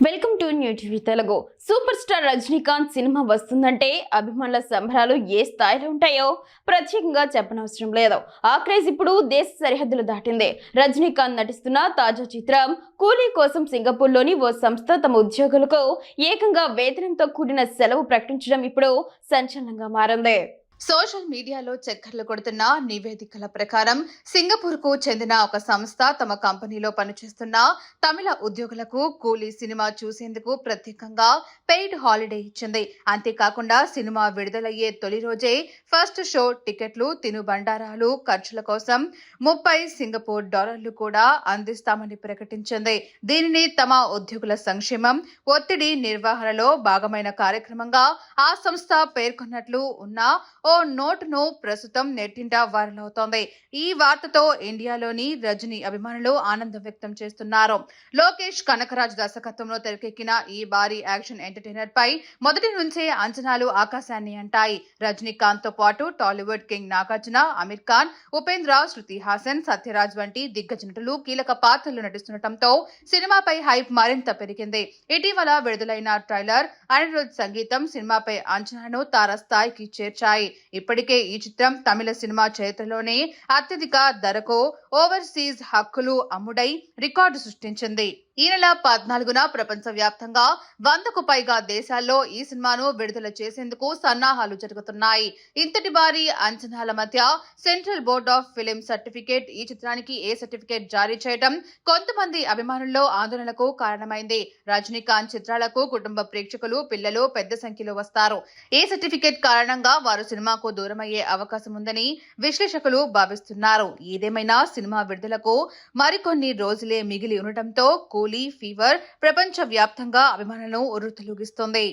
Welcome to new TV Telugu. Super star Rajinikanth cinema వస్తుందంటే అభిమానుల సంబరాలు ఏ స్థాయిలో ఉంటాయో ప్రత్యేకంగా చెప్పనవసరం లేదు. ఆ క్రేజ్ ఇప్పుడు దేశ సరిహద్దులు దాటింది. రజనీకాంత్ నటిస్తున్న తాజా చిత్రం కూలీ కోసం సింగపూర్లోని ఓ సంస్థ తమ ఉద్యోగులకు ఏకంగా వేతనంతో కూడిన సెలవు ప్రకటించడం ఇప్పుడు సంచలనంగా మారింది. సోషల్ మీడియాలో చక్కర్లు కొడుతున్న నివేదికల ప్రకారం సింగపూర్ కు చెందిన ఒక సంస్థ తమ కంపెనీలో పనిచేస్తున్న తమిళ ఉద్యోగులకు కూలీ సినిమా చూసేందుకు ప్రత్యేకంగా పెయిడ్ హాలిడే ఇచ్చింది. అంతేకాకుండా సినిమా విడుదలయ్యే తొలి రోజే ఫస్ట్ షో టికెట్లు, తినుబండారాలు ఖర్చుల కోసం 30 సింగపూర్ డాలర్లు కూడా అందిస్తామని ప్రకటించింది. దీనిని తమ ఉద్యోగుల సంక్షేమం, ఒత్తిడి నిర్వహణలో భాగమైన కార్యక్రమంగా ఆ సంస్థ పేర్కొన్నట్లు ఉన్న ఓ నోటును ప్రస్తుతం నెట్టింట వైరల్ అవుతోంది. ఈ వార్తతో ఇండియాలోని రజనీ అభిమానులు ఆనందం వ్యక్తం చేస్తున్నారు. లోకేష్ కనకరాజ్ దర్శకత్వంలో తెరకెక్కిన ఈ భారీ యాక్షన్ ఎంటర్టైనర్ పై మొదటి నుంచే అంచనాలు ఆకాశాన్ని అంటాయి. రజనీకాంత్ తో పాటు టాలీవుడ్ కింగ్ నాగార్జున, అమీర్ ఖాన్, ఉపేంద్ర, శృతి హాసన్, సత్యరాజ్ వంటి దిగ్గజ నటులు కీలక పాత్రలు నటిస్తుండటంతో సినిమాపై హైప్ మరింత పెరిగింది. ఇటీవల విడుదలైన ట్రైలర్, అనిరుద్ సంగీతం సినిమాపై అంచనాను తారస్థాయికి చేర్చాయి. ఇప్పటికే ఈ చిత్రం తమిళ సినిమా చరిత్రలోనే అత్యధిక ధరకు ఓవర్సీస్ హక్కులు అమ్ముడై రికార్డు సృష్టించింది. ఈ నెల 14న ప్రపంచ వ్యాప్తంగా 100కు పైగా దేశాల్లో ఈ సినిమాను విడుదల చేసేందుకు సన్నాహాలు జరుగుతున్నాయి. ఇంతటి భారీ అంచనాల మధ్య central board of film certificate ఈ చిత్రానికి ఏ సర్టిఫికేట్ జారీ చేయడం కొంతమంది అభిమానుల్లో ఆందోళనకు కారణమైంది. రజనీకాంత్ చిత్రాలకు కుటుంబ ప్రేక్షకులు, పిల్లలు పెద్ద సంఖ్యలో వస్తారు. ఏ సర్టిఫికేట్ కారణంగా వారు సినిమాకు దూరమయ్యే అవకాశం ఉందని విశ్లేషకులు భావిస్తున్నారు. ఏదేమైనా సినిమా విడుదలకు మరికొన్ని రోజులే మిగిలి ఉండటంతో కూలీ ఫీవర్ ప్రపంచ వ్యాప్తంగా అభిమానులను ఉర్రూతలూగిస్తోంది.